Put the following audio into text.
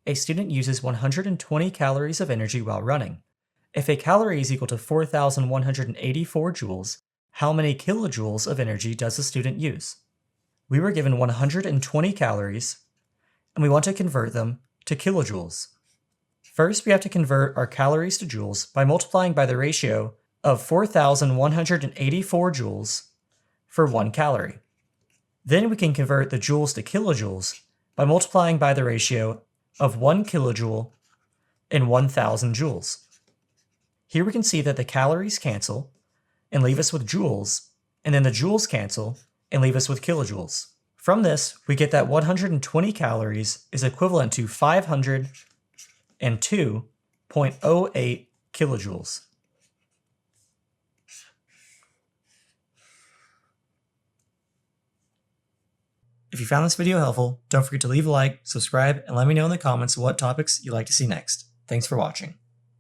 A student uses 120 calories of energy while running. If a calorie is equal to 4,184 joules, how many kilojoules of energy does the student use? We were given 120 calories, and we want to convert them to kilojoules. First, we have to convert our calories to joules by multiplying by the ratio of 4,184 joules for 1 calorie. Then we can convert the joules to kilojoules by multiplying by the ratio of 1 kilojoule in 1,000 joules. Here we can see that the calories cancel and leave us with joules, and then the joules cancel and leave us with kilojoules. From this, we get that 120 calories is equivalent to 502.08 kilojoules. If you found this video helpful, don't forget to leave a like, subscribe, and let me know in the comments what topics you'd like to see next. Thanks for watching.